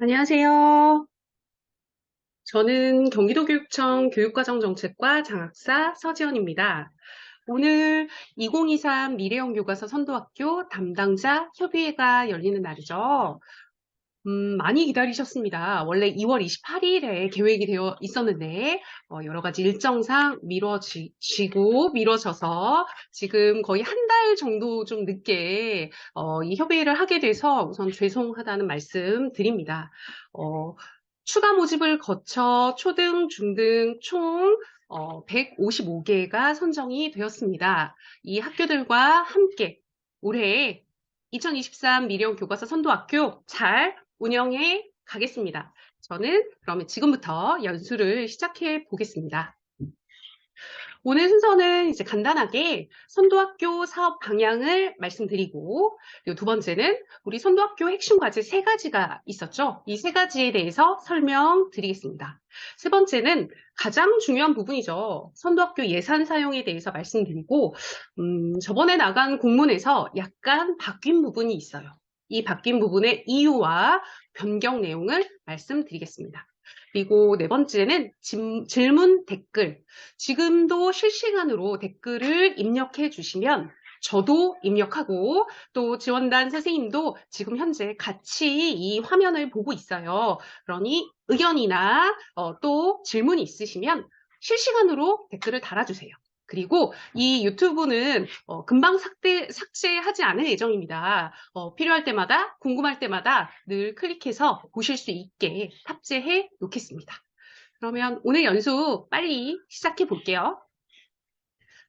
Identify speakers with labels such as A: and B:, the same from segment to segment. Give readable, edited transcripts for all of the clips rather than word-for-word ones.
A: 안녕하세요. 저는 경기도교육청 교육과정정책과 장학사 서지연입니다. 오늘 2023 미래형 교과서 선도학교 담당자 협의회가 열리는 날이죠. 많이 기다리셨습니다. 원래 2월 28일에 계획이 되어 있었는데 여러 가지 일정상 미뤄져서 지금 거의 한 달 정도 좀 늦게 이 협의회를 하게 돼서 우선 죄송하다는 말씀 드립니다. 추가 모집을 거쳐 초등, 중등 총 155개가 선정이 되었습니다. 이 학교들과 함께 올해 2023 미래형 교과서 선도학교 잘 운영해 가겠습니다. 저는 그러면 지금부터 연수를 시작해 보겠습니다. 오늘 순서는 이제 간단하게 선도학교 사업 방향을 말씀드리고, 그리고 두 번째는 우리 선도학교 핵심 과제 세 가지가 있었죠. 이 세 가지에 대해서 설명드리겠습니다. 세 번째는 가장 중요한 부분이죠. 선도학교 예산 사용에 대해서 말씀드리고, 저번에 나간 공문에서 약간 바뀐 부분이 있어요. 이 바뀐 부분의 이유와 변경 내용을 말씀드리겠습니다. 그리고 네 번째는 질문 댓글. 지금도 실시간으로 댓글을 입력해 주시면 저도 입력하고 또 지원단 선생님도 지금 현재 같이 이 화면을 보고 있어요. 그러니 의견이나 또 질문이 있으시면 실시간으로 댓글을 달아주세요. 그리고 이 유튜브는 금방 삭제하지 않을 예정입니다. 필요할 때마다, 궁금할 때마다 늘 클릭해서 보실 수 있게 탑재해 놓겠습니다. 그러면 오늘 연수 빨리 시작해 볼게요.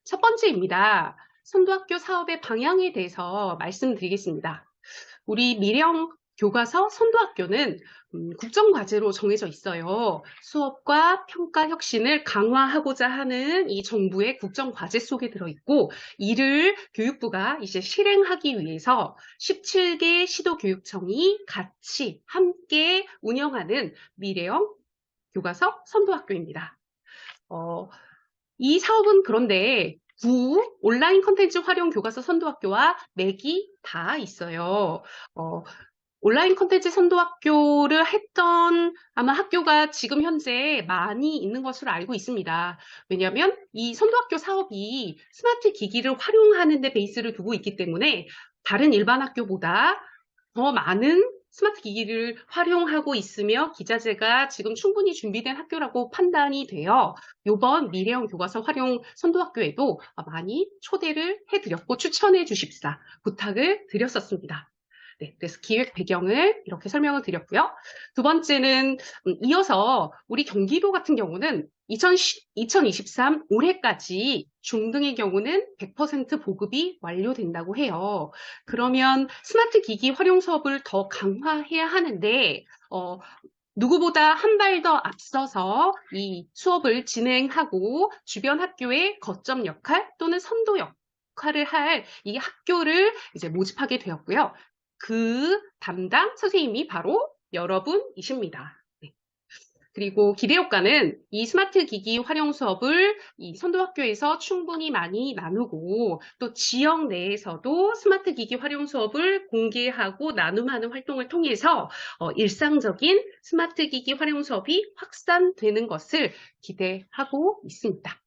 A: 첫 번째입니다. 선도학교 사업의 방향에 대해서 말씀드리겠습니다. 우리 미래형 교과서 선도학교는 국정과제로 정해져 있어요. 수업과 평가 혁신을 강화하고자 하는 이 정부의 국정과제 속에 들어있고, 이를 교육부가 이제 실행하기 위해서 17개 시도교육청이 같이 함께 운영하는 미래형 교과서 선도학교입니다. 이 사업은 그런데 온라인 콘텐츠 활용 교과서 선도학교와 맥이 다 있어요. 온라인 콘텐츠 선도학교를 했던 아마 학교가 지금 현재 많이 있는 것으로 알고 있습니다. 왜냐하면 이 선도학교 사업이 스마트 기기를 활용하는 데 베이스를 두고 있기 때문에 다른 일반 학교보다 더 많은 스마트 기기를 활용하고 있으며 기자재가 지금 충분히 준비된 학교라고 판단이 되어 이번 미래형 교과서 활용 선도학교에도 많이 초대를 해드렸고 추천해 주십사 부탁을 드렸었습니다. 네, 그래서 기획 배경을 이렇게 설명을 드렸고요. 두 번째는 이어서 우리 경기도 같은 경우는 2023 올해까지 중등의 경우는 100% 보급이 완료된다고 해요. 그러면 스마트 기기 활용 수업을 더 강화해야 하는데 누구보다 한 발 더 앞서서 이 수업을 진행하고 주변 학교의 거점 역할 또는 선도 역할을 할 이 학교를 이제 모집하게 되었고요. 그 담당 선생님이 바로 여러분이십니다. 네. 그리고 기대효과는 이 스마트 기기 활용 수업을 이 선도학교에서 충분히 많이 나누고 또 지역 내에서도 스마트 기기 활용 수업을 공개하고 나눔하는 활동을 통해서 일상적인 스마트 기기 활용 수업이 확산되는 것을 기대하고 있습니다.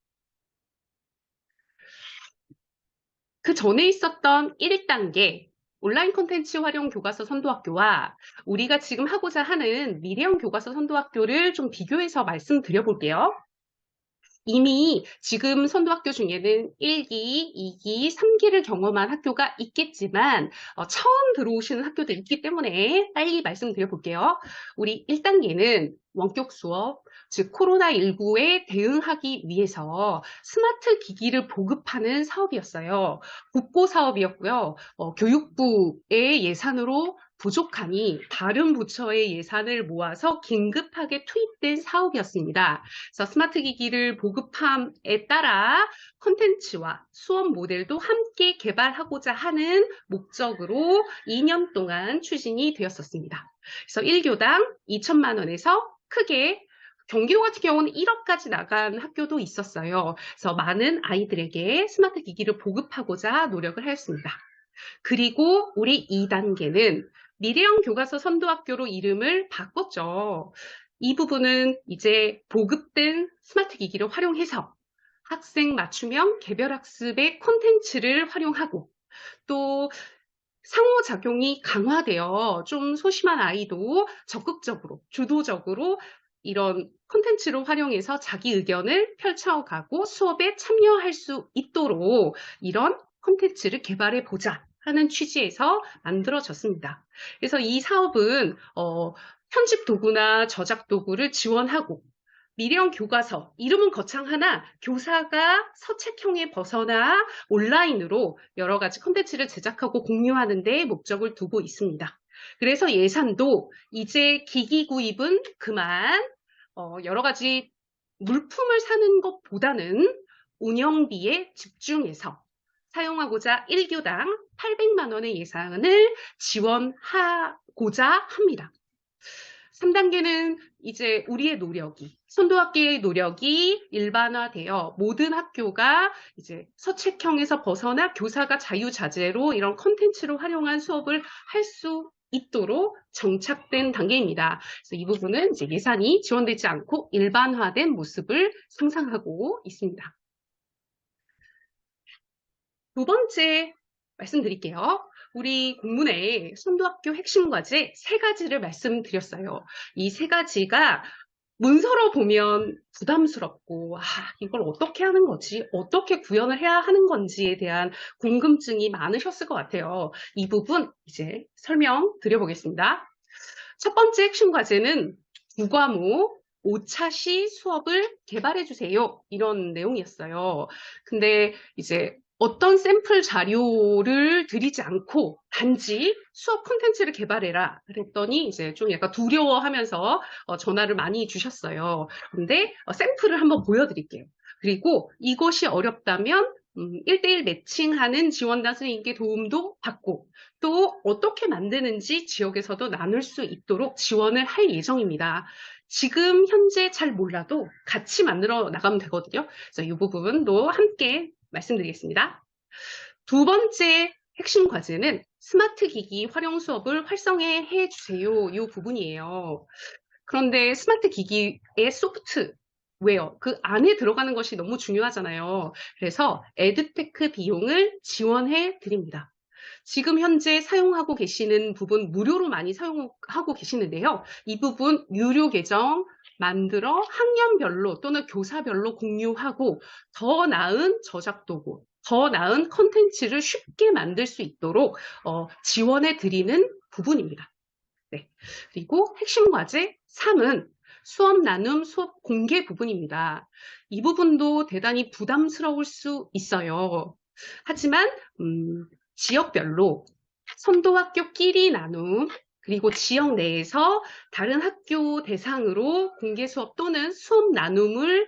A: 그 전에 있었던 1단계 온라인 콘텐츠 활용 교과서 선도학교와 우리가 지금 하고자 하는 미래형 교과서 선도학교를 좀 비교해서 말씀드려 볼게요. 이미 지금 선도학교 중에는 1기, 2기, 3기를 경험한 학교가 있겠지만 처음 들어오시는 학교도 있기 때문에 빨리 말씀드려 볼게요. 우리 1단계는 원격 수업, 즉 코로나19에 대응하기 위해서 스마트 기기를 보급하는 사업이었어요. 국고 사업이었고요. 교육부의 예산으로 부족하니 다른 부처의 예산을 모아서 긴급하게 투입된 사업이었습니다. 그래서 스마트 기기를 보급함에 따라 콘텐츠와 수업 모델도 함께 개발하고자 하는 목적으로 2년 동안 추진이 되었었습니다. 그래서 1교당 2천만 원에서 크게 경기도 같은 경우는 1억까지 나간 학교도 있었어요. 그래서 많은 아이들에게 스마트 기기를 보급하고자 노력을 하였습니다. 그리고 우리 2단계는 미래형 교과서 선도학교로 이름을 바꿨죠. 이 부분은 이제 보급된 스마트 기기를 활용해서 학생 맞춤형 개별학습의 콘텐츠를 활용하고 또 상호작용이 강화되어 좀 소심한 아이도 적극적으로, 주도적으로 이런 콘텐츠로 활용해서 자기 의견을 펼쳐가고 수업에 참여할 수 있도록 이런 콘텐츠를 개발해 보자 하는 취지에서 만들어졌습니다. 그래서 이 사업은 편집 도구나 저작 도구를 지원하고 미래형 교과서, 이름은 거창하나 교사가 서책형에 벗어나 온라인으로 여러 가지 콘텐츠를 제작하고 공유하는 데 목적을 두고 있습니다. 그래서 예산도 이제 기기 구입은 그만 여러 가지 물품을 사는 것보다는 운영비에 집중해서 사용하고자 1교당 800만 원의 예산을 지원하고자 합니다. 3단계는 이제 우리의 노력이, 선도학계의 노력이 일반화되어 모든 학교가 이제 서책형에서 벗어나 교사가 자유자재로 이런 콘텐츠로 활용한 수업을 할 수 있도록 정착된 단계입니다. 그래서 이 부분은 이제 예산이 지원되지 않고 일반화된 모습을 상상하고 있습니다. 두 번째 말씀드릴게요. 우리 공문에 선도학교 핵심 과제 3가지를 말씀드렸어요. 이 3가지가 문서로 보면 부담스럽고 이걸 어떻게 하는 거지? 어떻게 구현을 해야 하는 건지에 대한 궁금증이 많으셨을 것 같아요. 이 부분 이제 설명드려보겠습니다. 첫 번째 핵심 과제는 9과목 5차시 수업을 개발해 주세요. 이런 내용이었어요. 근데 이제 어떤 샘플 자료를 드리지 않고 단지 수업 콘텐츠를 개발해라 그랬더니 이제 좀 약간 두려워하면서 전화를 많이 주셨어요. 근데 샘플을 한번 보여드릴게요. 그리고 이것이 어렵다면 1대1 매칭하는 지원단 선생님께 도움도 받고 또 어떻게 만드는지 지역에서도 나눌 수 있도록 지원을 할 예정입니다. 지금 현재 잘 몰라도 같이 만들어 나가면 되거든요. 그래서 이 부분도 함께 말씀드리겠습니다. 두 번째 핵심 과제는 스마트 기기 활용 수업을 활성화해 주세요. 이 부분이에요. 그런데 스마트 기기의 소프트웨어, 그 안에 들어가는 것이 너무 중요하잖아요. 그래서 에듀테크 비용을 지원해 드립니다. 지금 현재 사용하고 계시는 부분 무료로 많이 사용하고 계시는데요. 이 부분 유료 계정 만들어 학년별로 또는 교사별로 공유하고 더 나은 저작 도구, 더 나은 컨텐츠를 쉽게 만들 수 있도록 지원해 드리는 부분입니다. 네. 그리고 핵심 과제 3은 수업 나눔, 수업 공개 부분입니다. 이 부분도 대단히 부담스러울 수 있어요. 하지만 지역별로 선도학교끼리 나눔, 그리고 지역 내에서 다른 학교 대상으로 공개 수업 또는 수업 나눔을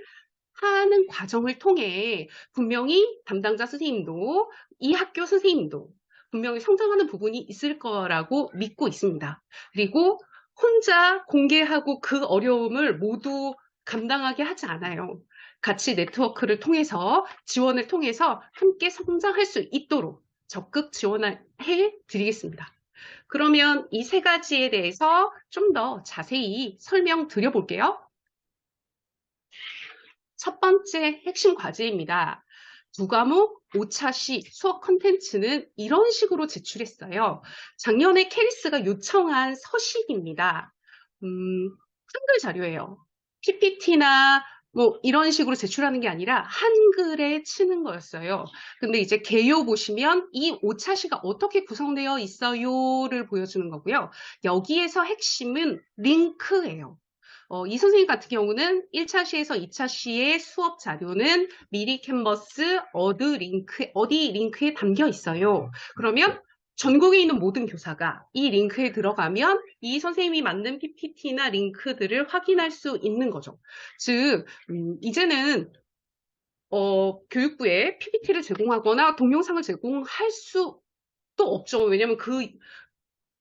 A: 하는 과정을 통해 분명히 담당자 선생님도 이 학교 선생님도 분명히 성장하는 부분이 있을 거라고 믿고 있습니다. 그리고 혼자 공개하고 그 어려움을 모두 감당하게 하지 않아요. 같이 네트워크를 통해서 지원을 통해서 함께 성장할 수 있도록 적극 지원해 드리겠습니다. 그러면 이 3가지에 대해서 좀 더 자세히 설명드려 볼게요. 첫 번째 핵심 과제입니다. 9과목 5차시 수업 콘텐츠는 이런 식으로 제출했어요. 작년에 캐리스가 요청한 서식입니다. 한글 자료예요. PPT나 뭐 이런 식으로 제출하는 게 아니라 한글에 치는 거였어요. 근데 이제 개요 보시면 이 5차시가 어떻게 구성되어 있어요를 보여주는 거고요. 여기에서 핵심은 링크예요. 이 선생님 같은 경우는 1차시에서 2차시의 수업 자료는 미리 캔버스 어디 링크에 담겨 있어요. 그러면 전국에 있는 모든 교사가 이 링크에 들어가면 이 선생님이 만든 PPT나 링크들을 확인할 수 있는 거죠. 즉, 이제는 교육부에 PPT를 제공하거나 동영상을 제공할 수도 없죠. 왜냐하면 그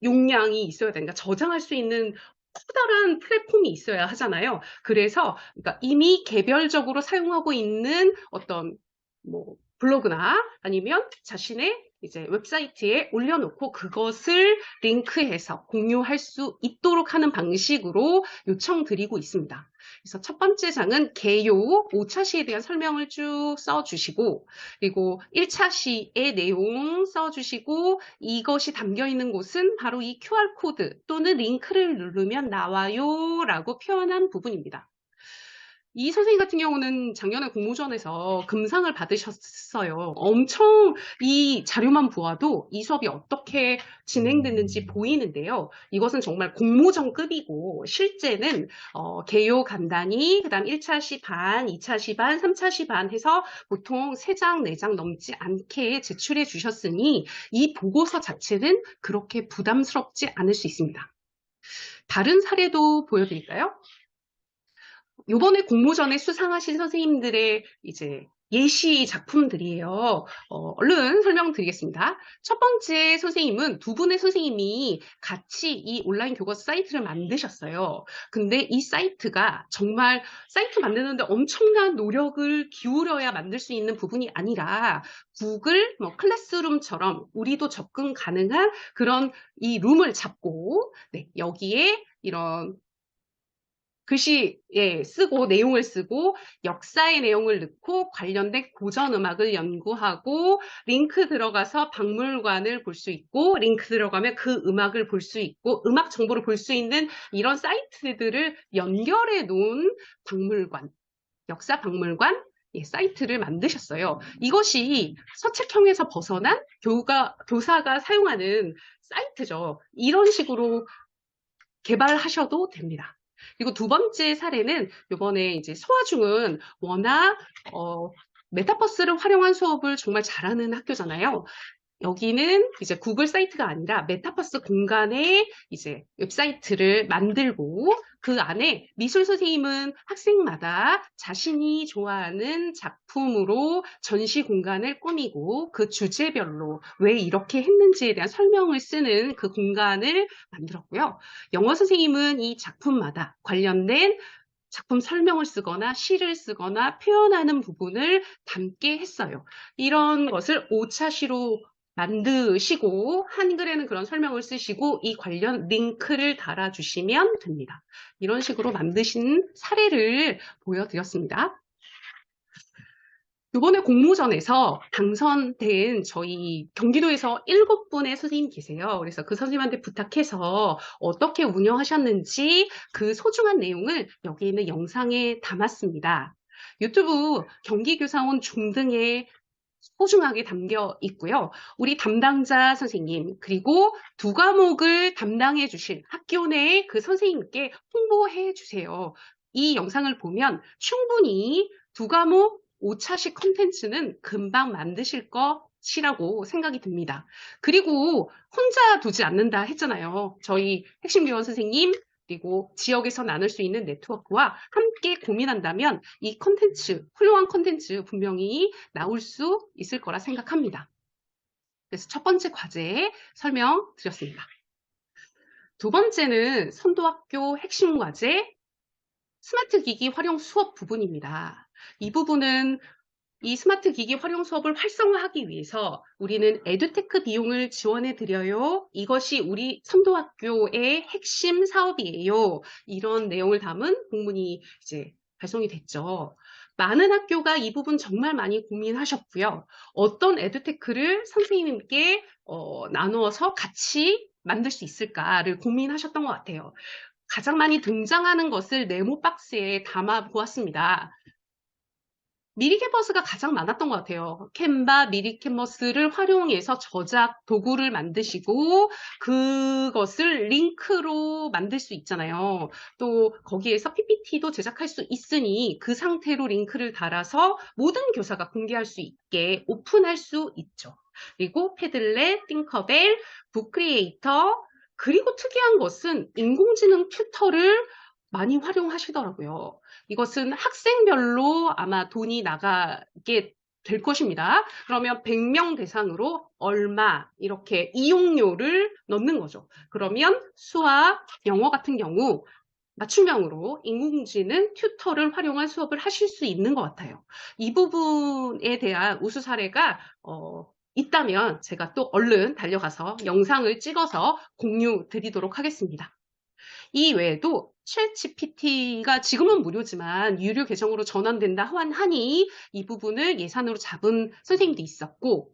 A: 용량이 있어야 되니까 저장할 수 있는 커다란 플랫폼이 있어야 하잖아요. 그래서 그러니까 이미 개별적으로 사용하고 있는 어떤 뭐 블로그나 아니면 자신의 이제 웹사이트에 올려놓고 그것을 링크해서 공유할 수 있도록 하는 방식으로 요청드리고 있습니다. 그래서 첫 번째 장은 개요 5차 시에 대한 설명을 쭉 써주시고, 그리고 1차 시의 내용 써주시고, 이것이 담겨 있는 곳은 바로 이 QR코드 또는 링크를 누르면 나와요 라고 표현한 부분입니다. 이 선생님 같은 경우는 작년에 공모전에서 금상을 받으셨어요. 엄청 이 자료만 보아도 이 수업이 어떻게 진행됐는지 보이는데요. 이것은 정말 공모전급이고 실제는 개요 간단히 그다음 1차 시 반, 2차 시 반, 3차 시 반 해서 보통 3장, 4장 넘지 않게 제출해 주셨으니 이 보고서 자체는 그렇게 부담스럽지 않을 수 있습니다. 다른 사례도 보여드릴까요? 요번에 공모전에 수상하신 선생님들의 이제 예시 작품들이에요. 얼른 설명드리겠습니다. 첫 번째 선생님은 두 분의 선생님이 같이 이 온라인 교과서 사이트를 만드셨어요. 근데 이 사이트가 정말 사이트 만드는데 엄청난 노력을 기울여야 만들 수 있는 부분이 아니라 구글 클래스룸처럼 우리도 접근 가능한 그런 이 룸을 잡고 여기에 이런 글씨 쓰고 내용을 쓰고 역사의 내용을 넣고 관련된 고전 음악을 연구하고 링크 들어가서 박물관을 볼 수 있고 링크 들어가면 그 음악을 볼 수 있고 음악 정보를 볼 수 있는 이런 사이트들을 연결해 놓은 박물관, 역사 박물관 사이트를 만드셨어요. 이것이 서책형에서 벗어난 교사가 사용하는 사이트죠. 이런 식으로 개발하셔도 됩니다. 그리고 두 번째 사례는 이번에 이제 소아중은 워낙 메타버스를 활용한 수업을 정말 잘하는 학교잖아요. 여기는 이제 구글 사이트가 아니라 메타버스 공간에 이제 웹사이트를 만들고 그 안에 미술 선생님은 학생마다 자신이 좋아하는 작품으로 전시 공간을 꾸미고 그 주제별로 왜 이렇게 했는지에 대한 설명을 쓰는 그 공간을 만들었고요. 영어 선생님은 이 작품마다 관련된 작품 설명을 쓰거나 시를 쓰거나 표현하는 부분을 담게 했어요. 이런 것을 5차 시로 만드시고 한글에는 그런 설명을 쓰시고 이 관련 링크를 달아주시면 됩니다. 이런 식으로 만드신 사례를 보여드렸습니다. 이번에 공모전에서 당선된 저희 경기도에서 7분의 선생님 계세요. 그래서 그 선생님한테 부탁해서 어떻게 운영하셨는지 그 소중한 내용을 여기 있는 영상에 담았습니다. 유튜브 경기교사원 중등에 소중하게 담겨 있고요. 우리 담당자 선생님 그리고 두 과목을 담당해 주실 학교 내 그 선생님께 홍보해 주세요. 이 영상을 보면 충분히 두 과목 5차식 컨텐츠는 금방 만드실 것이라고 생각이 듭니다. 그리고 혼자 두지 않는다 했잖아요. 저희 핵심 교원 선생님 그리고 지역에서 나눌 수 있는 네트워크와 함께 고민한다면 이 컨텐츠, 훌륭한 컨텐츠 분명히 나올 수 있을 거라 생각합니다. 그래서 첫 번째 과제 설명드렸습니다. 두 번째는 선도학교 핵심 과제 스마트 기기 활용 수업 부분입니다. 이 부분은 이 스마트 기기 활용 수업을 활성화하기 위해서 우리는 에듀테크 비용을 지원해 드려요. 이것이 우리 선도학교의 핵심 사업이에요. 이런 내용을 담은 공문이 이제 발송이 됐죠. 많은 학교가 이 부분 정말 많이 고민하셨고요. 어떤 에듀테크를 선생님께 나누어서 같이 만들 수 있을까를 고민하셨던 것 같아요. 가장 많이 등장하는 것을 네모 박스에 담아 보았습니다. 미리캔버스가 가장 많았던 것 같아요. 캔바, 미리캔버스를 활용해서 저작 도구를 만드시고 그것을 링크로 만들 수 있잖아요. 또 거기에서 PPT도 제작할 수 있으니 그 상태로 링크를 달아서 모든 교사가 공개할 수 있게 오픈할 수 있죠. 그리고 패들렛, 띵커벨, 북크리에이터 그리고 특이한 것은 인공지능 튜터를 많이 활용하시더라고요. 이것은 학생별로 아마 돈이 나가게 될 것입니다. 그러면 100명 대상으로 얼마 이렇게 이용료를 넣는 거죠. 그러면 수학, 영어 같은 경우 맞춤형으로 인공지능 튜터를 활용한 수업을 하실 수 있는 것 같아요. 이 부분에 대한 우수 사례가 있다면 제가 또 얼른 달려가서 영상을 찍어서 공유 드리도록 하겠습니다. 이 외에도 챗GPT가 지금은 무료지만 유료 계정으로 전환된다 하니 이 부분을 예산으로 잡은 선생님도 있었고,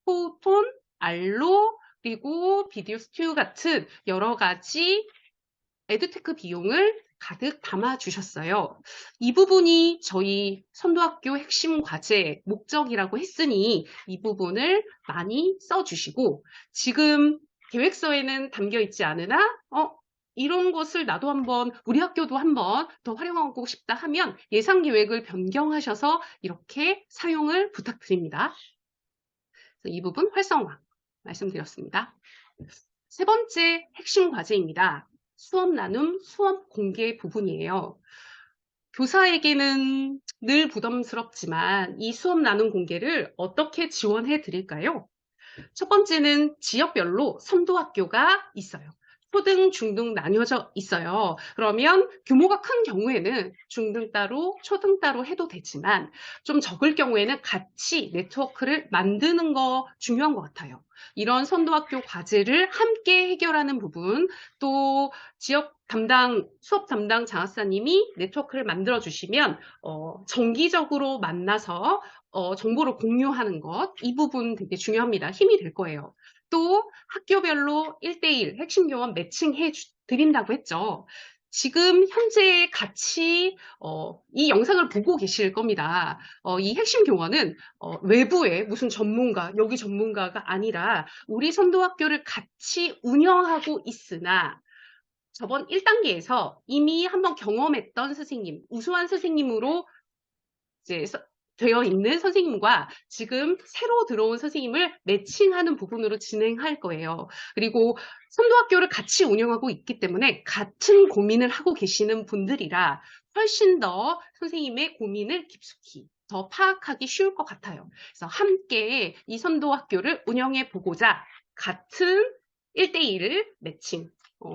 A: 포톤, 알로, 그리고 비디오 스튜 같은 여러 가지 에듀테크 비용을 가득 담아주셨어요. 이 부분이 저희 선도학교 핵심 과제 목적이라고 했으니 이 부분을 많이 써주시고, 지금 계획서에는 담겨 있지 않으나 이런 것을 나도 한번 우리 학교도 한번 더 활용하고 싶다 하면 예산 계획을 변경하셔서 이렇게 사용을 부탁드립니다. 이 부분 활성화 말씀드렸습니다. 세 번째 핵심 과제입니다. 수업 나눔, 수업 공개 부분이에요. 교사에게는 늘 부담스럽지만 이 수업 나눔 공개를 어떻게 지원해 드릴까요? 첫 번째는 지역별로 선도학교가 있어요. 초등, 중등 나뉘어져 있어요. 그러면 규모가 큰 경우에는 중등 따로, 초등 따로 해도 되지만 좀 적을 경우에는 같이 네트워크를 만드는 거 중요한 것 같아요. 이런 선도학교 과제를 함께 해결하는 부분, 또 지역 담당, 수업 담당 장학사님이 네트워크를 만들어 주시면 정기적으로 만나서 정보를 공유하는 것, 이 부분 되게 중요합니다. 힘이 될 거예요. 또 학교별로 1대1 핵심 교원 매칭해 드린다고 했죠. 지금 현재 같이 이 영상을 보고 계실 겁니다. 이 핵심 교원은 외부의 무슨 전문가, 여기 전문가가 아니라 우리 선도학교를 같이 운영하고 있으나 저번 1단계에서 이미 한번 경험했던 선생님, 우수한 선생님으로 이제 되어 있는 선생님과 지금 새로 들어온 선생님을 매칭하는 부분으로 진행할 거예요. 그리고 선도학교를 같이 운영하고 있기 때문에 같은 고민을 하고 계시는 분들이라 훨씬 더 선생님의 고민을 깊숙이 더 파악하기 쉬울 것 같아요. 그래서 함께 이 선도학교를 운영해 보고자 같은 1대1을 매칭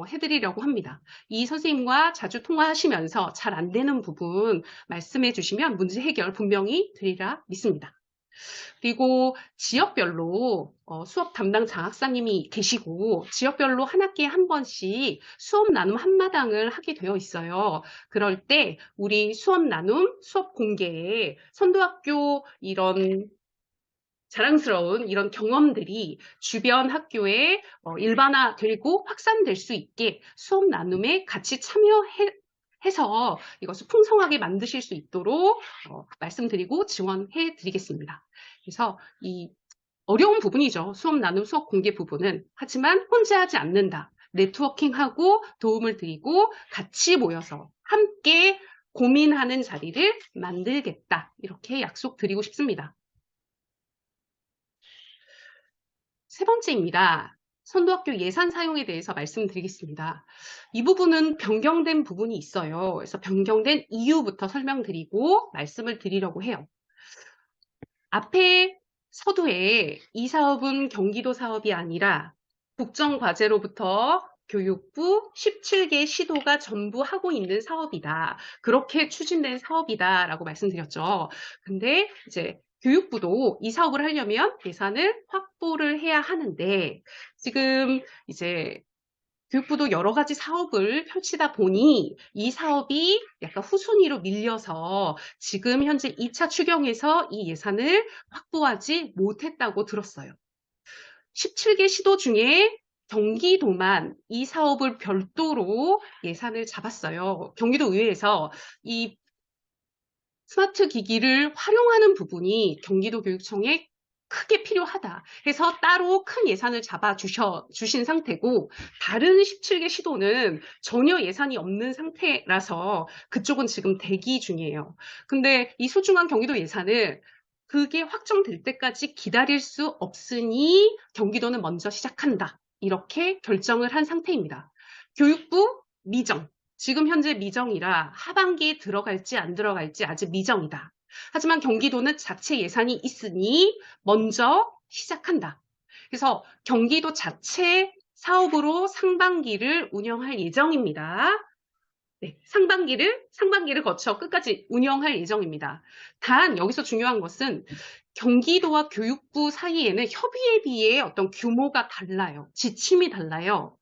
A: 해드리려고 합니다. 이 선생님과 자주 통화하시면서 잘 안 되는 부분 말씀해 주시면 문제 해결 분명히 드리라 믿습니다. 그리고 지역별로 수업 담당 장학사님이 계시고 지역별로 한 학기에 한 번씩 수업 나눔 한마당을 하게 되어 있어요. 그럴 때 우리 수업 나눔, 수업 공개에 선도학교 이런 자랑스러운 이런 경험들이 주변 학교에 일반화되고 확산될 수 있게 수업 나눔에 같이 참여해서 이것을 풍성하게 만드실 수 있도록 말씀드리고 지원해 드리겠습니다. 그래서 이 어려운 부분이죠. 수업 나눔, 수업 공개 부분은. 하지만 혼자 하지 않는다. 네트워킹하고 도움을 드리고 같이 모여서 함께 고민하는 자리를 만들겠다. 이렇게 약속드리고 싶습니다. 세 번째입니다. 선도학교 예산 사용에 대해서 말씀드리겠습니다. 이 부분은 변경된 부분이 있어요. 그래서 변경된 이유부터 설명드리고 말씀을 드리려고 해요. 앞에 서두에 이 사업은 경기도 사업이 아니라 국정과제로부터 교육부 17개 시도가 전부 하고 있는 사업이다. 그렇게 추진된 사업이다 라고 말씀드렸죠. 근데 이제 교육부도 이 사업을 하려면 예산을 확보를 해야 하는데 지금 이제 교육부도 여러 가지 사업을 펼치다 보니 이 사업이 약간 후순위로 밀려서 지금 현재 2차 추경에서 이 예산을 확보하지 못했다고 들었어요. 17개 시도 중에 경기도만 이 사업을 별도로 예산을 잡았어요. 경기도 의회에서 이 스마트 기기를 활용하는 부분이 경기도 교육청에 크게 필요하다 해서 따로 큰 예산을 주신 상태고 다른 17개 시도는 전혀 예산이 없는 상태라서 그쪽은 지금 대기 중이에요. 근데 이 소중한 경기도 예산을 그게 확정될 때까지 기다릴 수 없으니 경기도는 먼저 시작한다. 이렇게 결정을 한 상태입니다. 교육부 미정. 지금 현재 미정이라 하반기에 들어갈지 안 들어갈지 아직 미정이다. 하지만 경기도는 자체 예산이 있으니 먼저 시작한다. 그래서 경기도 자체 사업으로 상반기를 운영할 예정입니다. 네, 상반기를 거쳐 끝까지 운영할 예정입니다. 단, 여기서 중요한 것은 경기도와 교육부 사이에는 협의회비의 어떤 규모가 달라요. 지침이 달라요.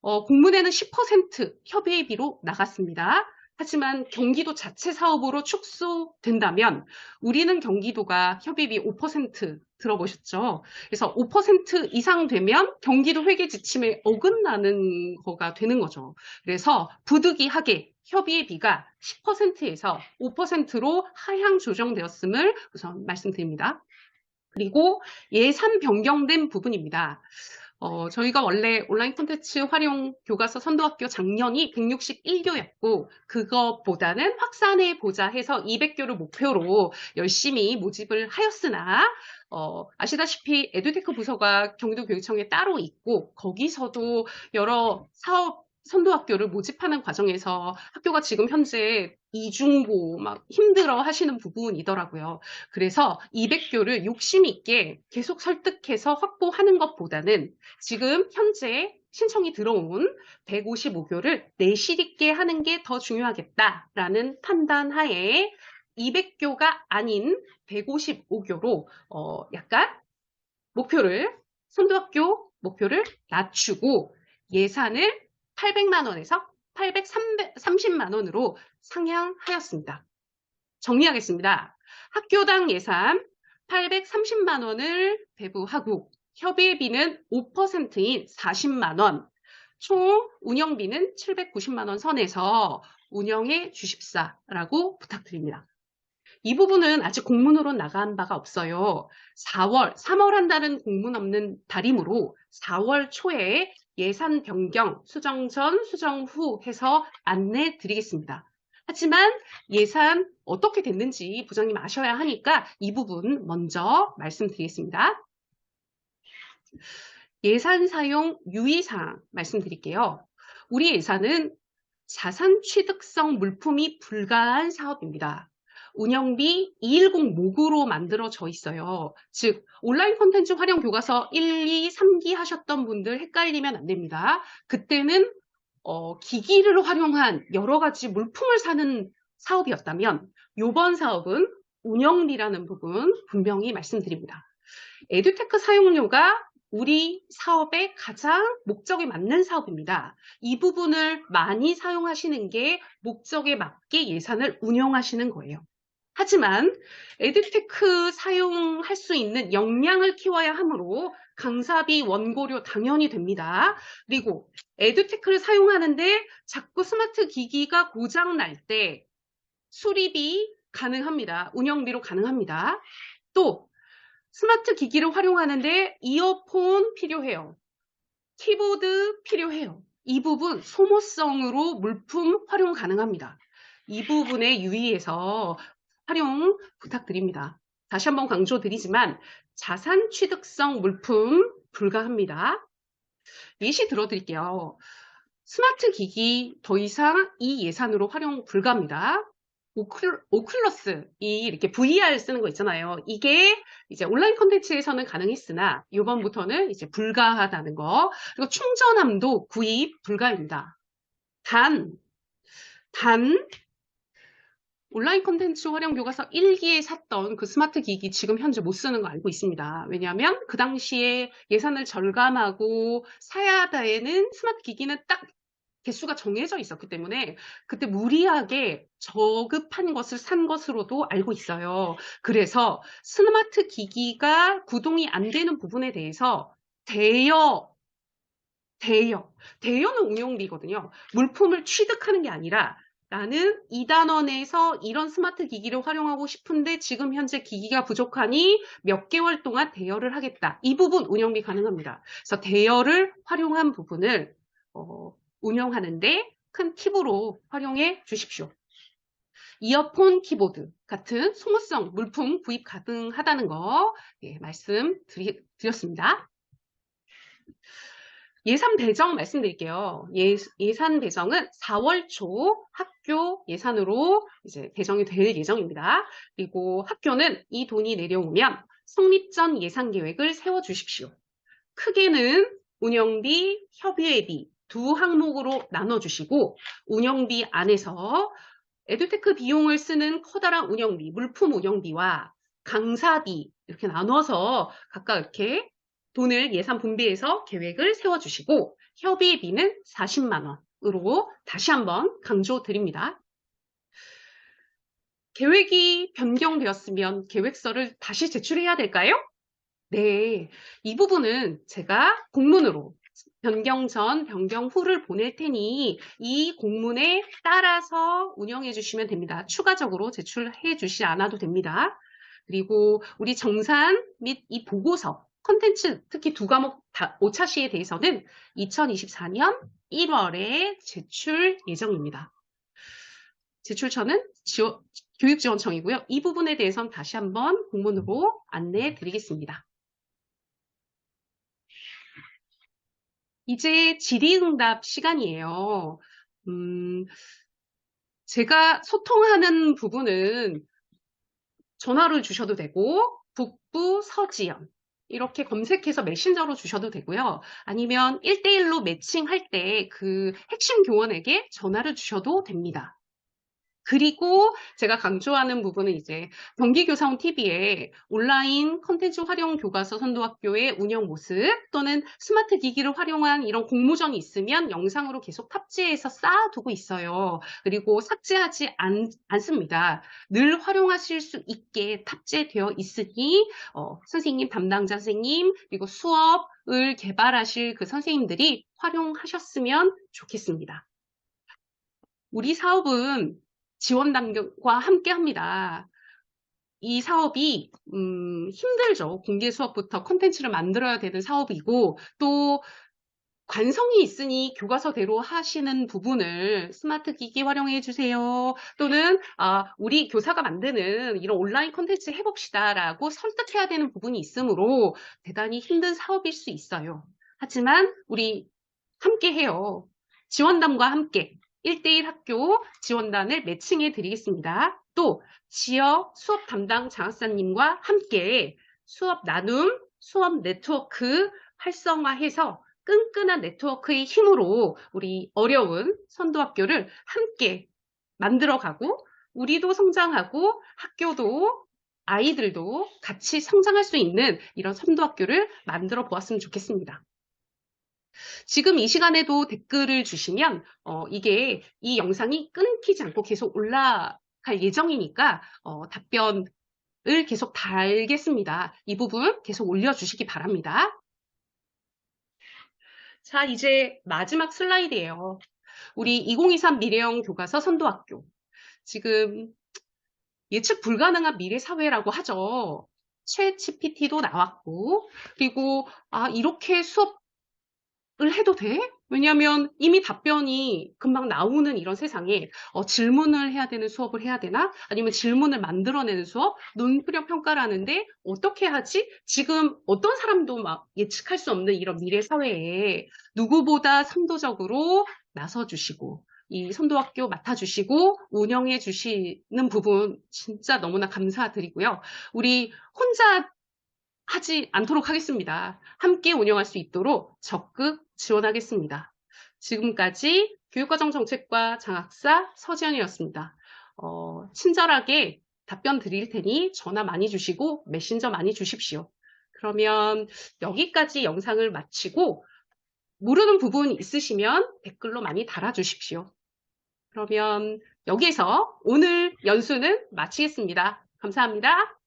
A: 공문에는 10% 협의비로 나갔습니다. 하지만 경기도 자체 사업으로 축소된다면 우리는 경기도가 협의비 5% 들어보셨죠? 그래서 5% 이상 되면 경기도 회계 지침에 어긋나는 거가 되는 거죠. 그래서 부득이하게 협의비가 10%에서 5%로 하향 조정되었음을 우선 말씀드립니다. 그리고 예산 변경된 부분입니다. 저희가 원래 온라인 콘텐츠 활용 교과서 선도학교 작년이 161교였고, 그것보다는 확산해 보자 해서 200교를 목표로 열심히 모집을 하였으나, 아시다시피 에듀테크 부서가 경기도교육청에 따로 있고, 거기서도 여러 사업 선도학교를 모집하는 과정에서 학교가 지금 현재 이중고 막 힘들어 하시는 부분이더라고요. 그래서 200교를 욕심 있게 계속 설득해서 확보하는 것보다는 지금 현재 신청이 들어온 155교를 내실 있게 하는 게 더 중요하겠다라는 판단 하에 200교가 아닌 155교로 약간 선도학교 목표를 낮추고 예산을 800만 원에서 830만 원으로 상향하였습니다. 정리하겠습니다. 학교당 예산 830만 원을 배부하고 협의비는 5%인 40만 원, 총 운영비는 790만 원 선에서 운영해 주십사라고 부탁드립니다. 이 부분은 아직 공문으로 나간 바가 없어요. 3월 한 달은 공문 없는 달이므로 4월 초에 예산 변경, 수정 전, 수정 후 해서 안내 드리겠습니다. 하지만 예산 어떻게 됐는지 부장님 아셔야 하니까 이 부분 먼저 말씀드리겠습니다. 예산 사용 유의사항 말씀드릴게요. 우리 예산은 자산 취득성 물품이 불가한 사업입니다. 운영비 210 목으로 만들어져 있어요. 즉 온라인 콘텐츠 활용 교과서 1, 2, 3기 하셨던 분들 헷갈리면 안 됩니다. 그때는 기기를 활용한 여러 가지 물품을 사는 사업이었다면 이번 사업은 운영비라는 부분 분명히 말씀드립니다. 에듀테크 사용료가 우리 사업의 가장 목적에 맞는 사업입니다. 이 부분을 많이 사용하시는 게 목적에 맞게 예산을 운영하시는 거예요. 하지만 에듀테크 사용할 수 있는 역량을 키워야 하므로 강사비, 원고료 당연히 됩니다. 그리고 에듀테크를 사용하는데 자꾸 스마트 기기가 고장 날 때 수리비 가능합니다. 운영비로 가능합니다. 또 스마트 기기를 활용하는데 이어폰 필요해요. 키보드 필요해요. 이 부분 소모성으로 물품 활용 가능합니다. 이 부분에 유의해서 활용 부탁드립니다. 다시 한번 강조드리지만 자산 취득성 물품 불가합니다. 예시 들어드릴게요. 스마트 기기 더 이상 이 예산으로 활용 불가합니다. 오클러스, 이렇게 VR 쓰는 거 있잖아요. 이게 이제 온라인 콘텐츠에서는 가능했으나 이번부터는 이제 불가하다는 거. 그리고 충전함도 구입 불가입니다. 단 온라인 콘텐츠 활용 교과서 1기에 샀던 그 스마트 기기 지금 현재 못 쓰는 거 알고 있습니다. 왜냐하면 그 당시에 예산을 절감하고 사야 되는 스마트 기기는 딱 개수가 정해져 있었기 때문에 그때 무리하게 저급한 것을 산 것으로도 알고 있어요. 그래서 스마트 기기가 구동이 안 되는 부분에 대해서 대여는 운영비거든요. 물품을 취득하는 게 아니라 나는 2단원에서 이런 스마트 기기를 활용하고 싶은데 지금 현재 기기가 부족하니 몇 개월 동안 대여를 하겠다. 이 부분 운영비 가능합니다. 그래서 대여를 활용한 부분을 운영하는데 큰 팁으로 활용해 주십시오. 이어폰, 키보드 같은 소모성 물품 구입 가능하다는 거 말씀드렸습니다. 예산 배정 말씀드릴게요. 예산 배정은 4월 초 학교 예산으로 이제 배정이 될 예정입니다. 그리고 학교는 이 돈이 내려오면 성립 전 예산 계획을 세워 주십시오. 크게는 운영비, 협의회비, 두 항목으로 나눠주시고 운영비 안에서 에듀테크 비용을 쓰는 커다란 운영비, 물품 운영비와 강사비 이렇게 나눠서 각각 이렇게 돈을 예산 분배해서 계획을 세워주시고 협의비는 40만 원으로 다시 한번 강조드립니다. 계획이 변경되었으면 계획서를 다시 제출해야 될까요? 네, 이 부분은 제가 공문으로 변경 전, 변경 후를 보낼 테니 이 공문에 따라서 운영해 주시면 됩니다. 추가적으로 제출해 주시지 않아도 됩니다. 그리고 우리 정산 및 이 보고서, 컨텐츠 특히 두 과목 5차 시에 대해서는 2024년 1월에 제출 예정입니다. 제출처는 교육지원청이고요. 이 부분에 대해서는 다시 한번 공문으로 안내해 드리겠습니다. 이제 질의응답 시간이에요. 제가 소통하는 부분은 전화를 주셔도 되고 북부 서지연 이렇게 검색해서 메신저로 주셔도 되고요. 아니면 1대1로 매칭할 때 그 핵심 교원에게 전화를 주셔도 됩니다. 그리고 제가 강조하는 부분은 이제 경기교사원 TV에 온라인 콘텐츠 활용 교과서 선도학교의 운영 모습 또는 스마트 기기를 활용한 이런 공모전이 있으면 영상으로 계속 탑재해서 쌓아두고 있어요. 그리고 삭제하지 않습니다. 늘 활용하실 수 있게 탑재되어 있으니 선생님, 담당자 선생님, 그리고 수업을 개발하실 그 선생님들이 활용하셨으면 좋겠습니다. 우리 사업은 지원단과 함께 합니다. 이 사업이 힘들죠. 공개 수업부터 콘텐츠를 만들어야 되는 사업이고 또 관성이 있으니 교과서대로 하시는 부분을 스마트 기기 활용해 주세요. 또는 우리 교사가 만드는 이런 온라인 콘텐츠 해봅시다라고 설득해야 되는 부분이 있으므로 대단히 힘든 사업일 수 있어요. 하지만 우리 함께 해요. 지원단과 함께 1대1 학교 지원단을 매칭해 드리겠습니다. 또 지역 수업 담당 장학사님과 함께 수업 나눔, 수업 네트워크 활성화해서 끈끈한 네트워크의 힘으로 우리 어려운 선도학교를 함께 만들어가고 우리도 성장하고 학교도 아이들도 같이 성장할 수 있는 이런 선도학교를 만들어 보았으면 좋겠습니다. 지금 이 시간에도 댓글을 주시면 이게 이 영상이 끊기지 않고 계속 올라갈 예정이니까 답변을 계속 달겠습니다. 이 부분 계속 올려주시기 바랍니다. 자, 이제 마지막 슬라이드예요. 우리 2023 미래형 교과서 선도학교. 지금 예측 불가능한 미래 사회라고 하죠. 챗 GPT도 나왔고, 그리고 이렇게 수업을 해도 돼? 왜냐하면 이미 답변이 금방 나오는 이런 세상에 질문을 해야 되는 수업을 해야 되나? 아니면 질문을 만들어내는 수업? 논술형 평가를 하는데 어떻게 하지? 지금 어떤 사람도 막 예측할 수 없는 이런 미래 사회에 누구보다 선도적으로 나서주시고 이 선도학교 맡아주시고 운영해 주시는 부분 진짜 너무나 감사드리고요. 우리 혼자 하지 않도록 하겠습니다. 함께 운영할 수 있도록 적극 지원하겠습니다. 지금까지 교육과정정책과 장학사 서지연이었습니다. 친절하게 답변 드릴 테니 전화 많이 주시고 메신저 많이 주십시오. 그러면 여기까지 영상을 마치고 모르는 부분 있으시면 댓글로 많이 달아주십시오. 그러면 여기에서 오늘 연수는 마치겠습니다. 감사합니다.